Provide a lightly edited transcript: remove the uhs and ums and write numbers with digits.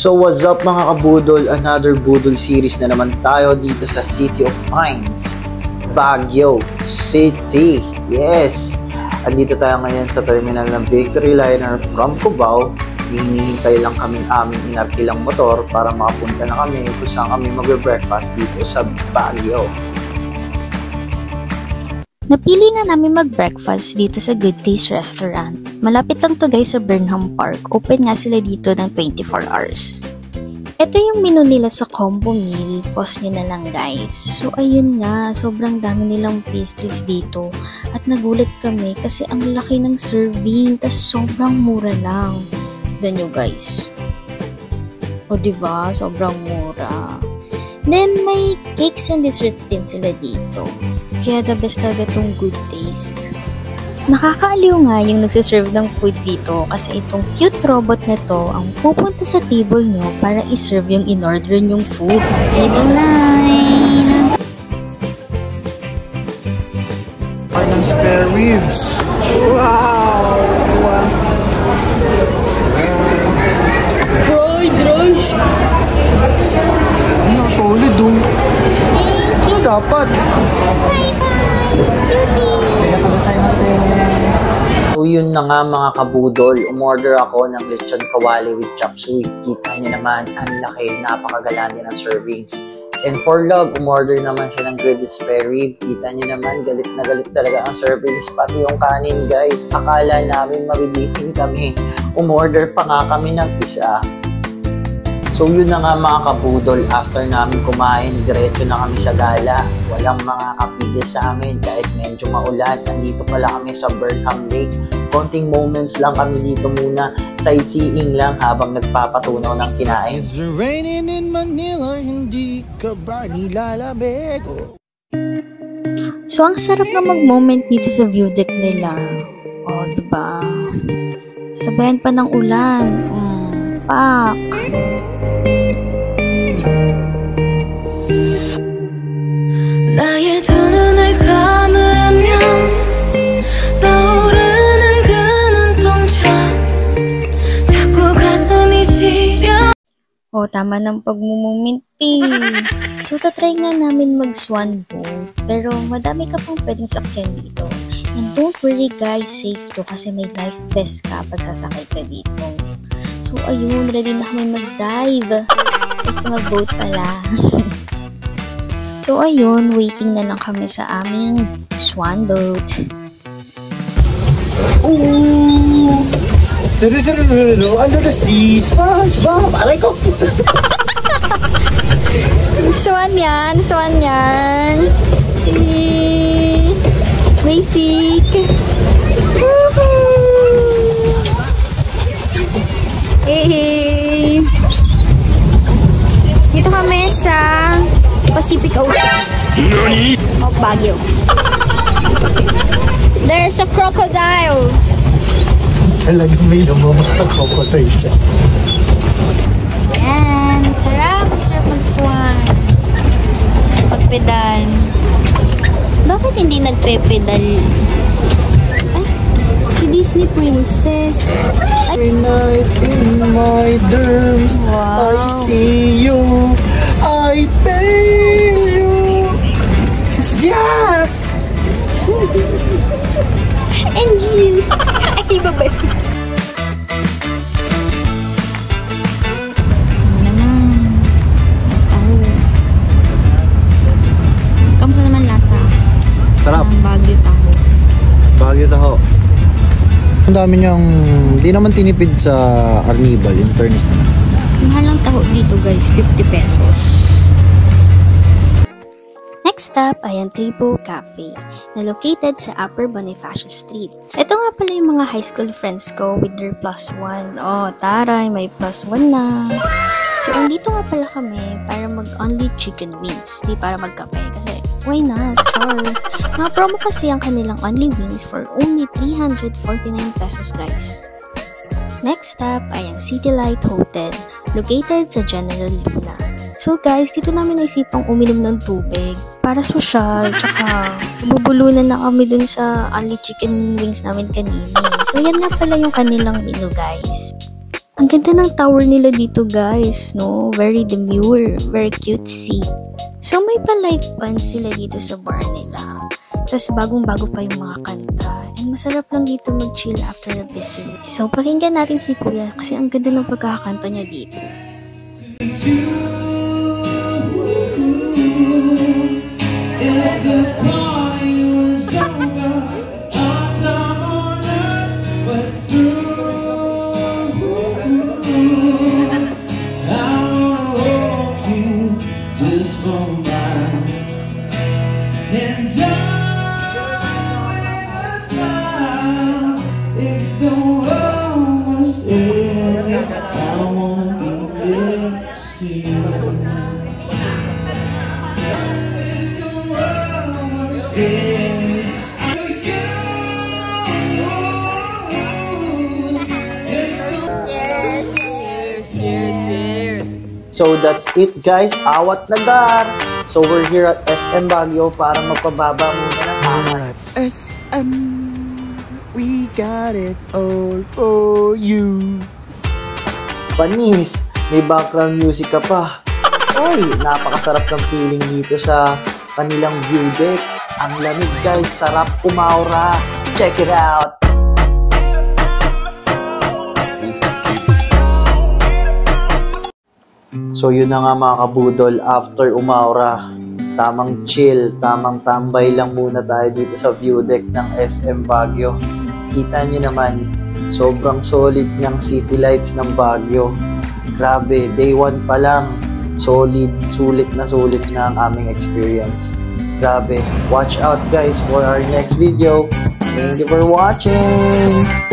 So what's up mga kabudol, another budol series na naman tayo dito sa City of Pines, Baguio City. Yes! Andito tayo ngayon sa terminal ng Victory Liner from Cubao. Hinihintay lang kaming aming inarkilang motor para makapunta na kami kung saan kami magbe-breakfast dito sa Baguio. Napili nga namin mag-breakfast dito sa Good Taste Restaurant. Malapit lang to guys sa Burnham Park. Open nga sila dito ng 24 hours. Ito yung menu nila sa combo meal. Pause nyo na lang guys. So ayun nga, sobrang dami nilang pastries dito. At nagulat kami kasi ang laki ng serving. Tas sobrang mura lang. Tignan nyo guys. O diba? Sobrang mura. Then may cakes and desserts din sila dito. Kaya the best talaga itong Good Taste. Nakakaaliw nga yung nagsiserve ng food dito kasi itong cute robot na to ang pupunta sa table nyo para iserve yung in-order nyong food. Table 9! Ng spare ribs. Wow! Fried rice! Ano, solid oh. Ano dapat? So yun na nga mga kabudol, umorder ako ng lechon kawali with chop suey. Kita nyo naman, ang laki, napakagalante ng servings. And for love, umorder naman siya ng grilled spare rib. Kita nyo naman, galit na galit talaga ang servings. Pati yung kanin guys, akala namin mabibitin kami. Umorder pa nga kami ng isa. So yun na nga mga kabudol, after namin kumain, diretso na kami sa gala. Walang mga kapigil sa amin kahit medyo maulan. Nandito pala kami sa Burnham Lake. Konting moments lang kami dito muna. Sightseeing lang habang nagpapatunaw ng kinain. It's been raining in Manila, hindi ka ba nilalamig? So ang sarap na mag-moment dito sa view deck nila. O diba? Sabayan pa ng ulan. Pak! 나의 두 눈을 감으면 떠오르는 그 눈동자 자꾸 가슴이 시려. O, tama ng pagmumominti. So, tatry nga namin mag-swan boat. Pero, madami ka pang pwedeng sakyan dito. And don't worry guys, safe to kasi may life vest ka pag sasakay ka dito. So, ayun, ready na kami mag-dive. Basta mag-boat pala. So, ayun, waiting na lang kami sa aming swan boat. Ooh! Under the sea, SpongeBob! Aray ko! Swan yan, swan yan. Basic. Hey! Dito kami sa Pacific Ocean. NANI? Of Baguio. There's a crocodile. Talagang may lumabas na crocodile siya. Yan. Sarap. Sarap mag-swan. Pagpedal. Bakit hindi nagpe-pedal? Ay, si Disney Princess. Ay. Every night in my dreams, Wow. I see you, I pay you. Jack! Angel. Ay, babay. Kamu naman lasa. Sarap. Ang Baguio taho. Baguio taho. Ang dami niyang, di naman tinipid sa Arnibal, in fairness naman. Mahal lang taho dito guys, 50 pesos. Next stop ay ang Tribo Cafe na located sa Upper Bonifacio Street. Ito nga pala yung mga high school friends ko with their +1. Oh, taray, may +1 na. So, andito nga pala kami para mag-only chicken wings. Di para magkape kasi why not? Chores. Mga promo kasi ang kanilang only wings for only 349 pesos guys. Next stop ay ang City Light Hotel located sa General Luna. So guys, dito namin naisipang uminom ng tubig para sosyal, tsaka bubulunan na kami dun sa only chicken wings namin kanina. So yan nga pala yung kanilang menu guys. Ang ganda ng tower nila dito guys, no? Very demure, very cutesy. So may pa-live band sila dito sa bar nila. Tapos bagong-bago pa yung mga kanta. And masarap lang dito mag-chill after a busy week. So pakinggan natin si Kuya kasi ang ganda ng pagkakanta niya dito. So that's it guys, awat na dar! So we're here at SM Baguio para magpababa muna ng awat. SM, we got it all for you. Panis, may background music ka pa. Oy, napakasarap ng feeling dito sa kanilang view deck. Ang lamig guys, sarap umaura. Check it out! So yun na nga mga kabudol, after umaura, tamang chill, tamang tambay lang muna tayo dito sa view deck ng SM Baguio. Kita nyo naman, sobrang solid ng city lights ng Baguio. Grabe, day 1 pa lang, solid, sulit na ang aming experience. Grabe, watch out guys for our next video. Thank you for watching!